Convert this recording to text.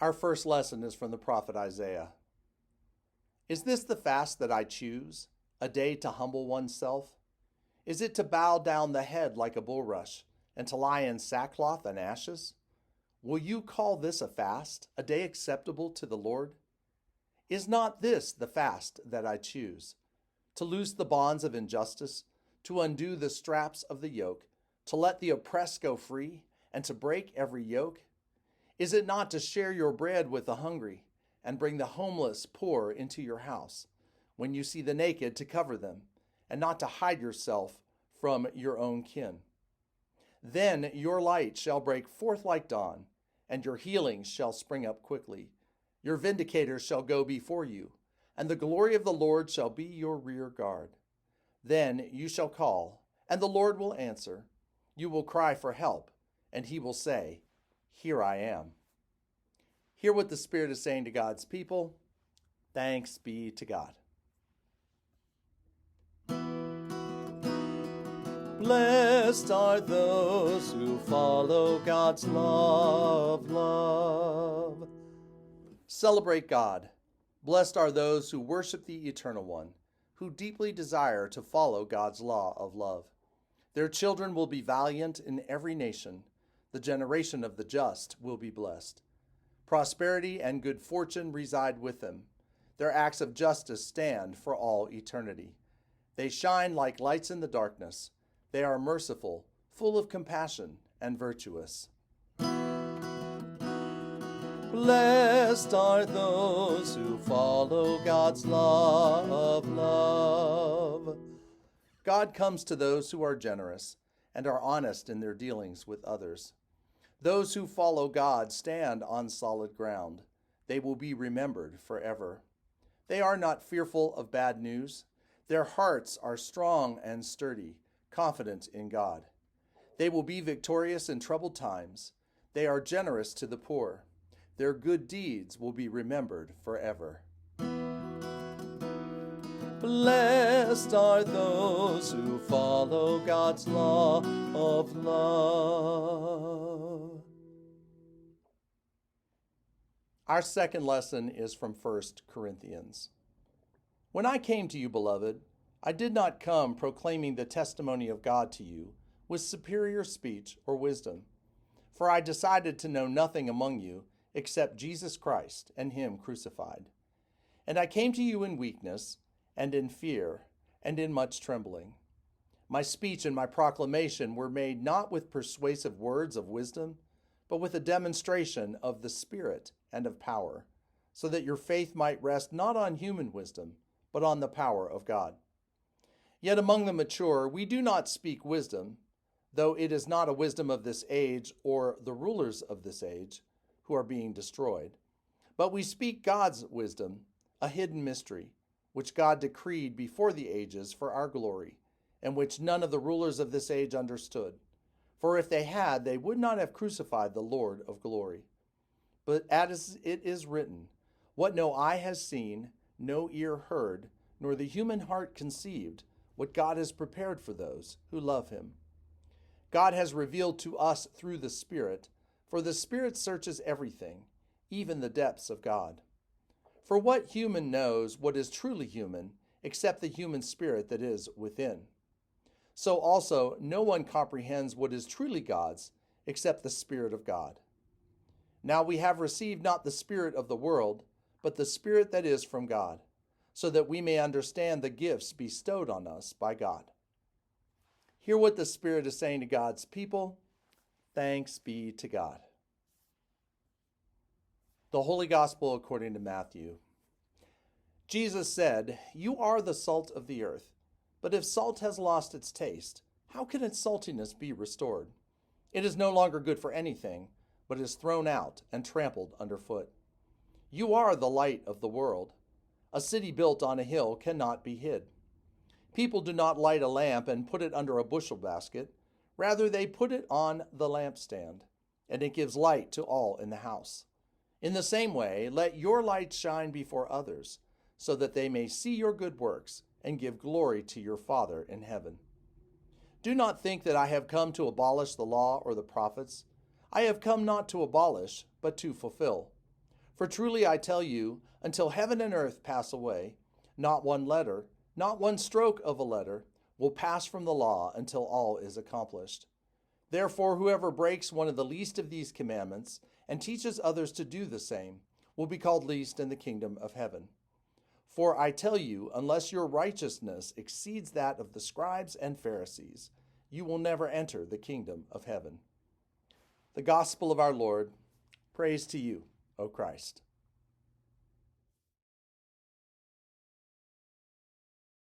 Our first lesson is from the prophet Isaiah. Is this the fast that I choose, a day to humble oneself? Is it to bow down the head like a bulrush, and to lie in sackcloth and ashes? Will you call this a fast, a day acceptable to the Lord? Is not this the fast that I choose? To loose the bonds of injustice, to undo the straps of the yoke, to let the oppressed go free, and to break every yoke? Is it not to share your bread with the hungry, and bring the homeless poor into your house, when you see the naked to cover them, and not to hide yourself from your own kin? Then your light shall break forth like dawn, and your healing shall spring up quickly. Your vindicators shall go before you, and the glory of the Lord shall be your rear guard. Then you shall call, and the Lord will answer. You will cry for help, and he will say, Here I am. Hear what the Spirit is saying to God's people. Thanks be to God. Blessed are those who follow God's love. Celebrate God. Blessed are those who worship the Eternal One, who deeply desire to follow God's law of love. Their children will be valiant in every nation. The generation of the just will be blessed. Prosperity and good fortune reside with them. Their acts of justice stand for all eternity. They shine like lights in the darkness. They are merciful, full of compassion, and virtuous. Blessed are those who follow God's law of love. God comes to those who are generous and are honest in their dealings with others. Those who follow God stand on solid ground. They will be remembered forever. They are not fearful of bad news. Their hearts are strong and sturdy, confident in God. They will be victorious in troubled times. They are generous to the poor. Their good deeds will be remembered forever. Blessed are those who follow God's law of love. Our second lesson is from 1 Corinthians. When I came to you, beloved, I did not come proclaiming the testimony of God to you with superior speech or wisdom, for I decided to know nothing among you except Jesus Christ and him crucified. And I came to you in weakness and in fear and in much trembling. My speech and my proclamation were made not with persuasive words of wisdom, but with a demonstration of the Spirit and of power, so that your faith might rest not on human wisdom, but on the power of God. Yet among the mature we do not speak wisdom, though it is not a wisdom of this age or the rulers of this age who are being destroyed, but we speak God's wisdom, a hidden mystery, which God decreed before the ages for our glory, and which none of the rulers of this age understood. For if they had, they would not have crucified the Lord of glory. But as it is written, what no eye has seen, no ear heard, nor the human heart conceived, what God has prepared for those who love him. God has revealed to us through the Spirit, for the Spirit searches everything, even the depths of God. For what human knows what is truly human, except the human spirit that is within? So also no one comprehends what is truly God's, except the Spirit of God. Now we have received not the spirit of the world, but the Spirit that is from God, so that we may understand the gifts bestowed on us by God. Hear what the Spirit is saying to God's people. Thanks be to God. The Holy Gospel according to Matthew. Jesus said, You are the salt of the earth, but if salt has lost its taste, how can its saltiness be restored? It is no longer good for anything, but is thrown out and trampled underfoot. You are the light of the world. A city built on a hill cannot be hid. People do not light a lamp and put it under a bushel basket. Rather, they put it on the lampstand, and it gives light to all in the house. In the same way, let your light shine before others, so that they may see your good works and give glory to your Father in heaven. Do not think that I have come to abolish the law or the prophets. I have come not to abolish, but to fulfill. For truly I tell you, until heaven and earth pass away, not one letter, not one stroke of a letter, will pass from the law until all is accomplished. Therefore, whoever breaks one of the least of these commandments and teaches others to do the same will be called least in the kingdom of heaven. For I tell you, unless your righteousness exceeds that of the scribes and Pharisees, you will never enter the kingdom of heaven. The gospel of our Lord. Praise to you, O Christ.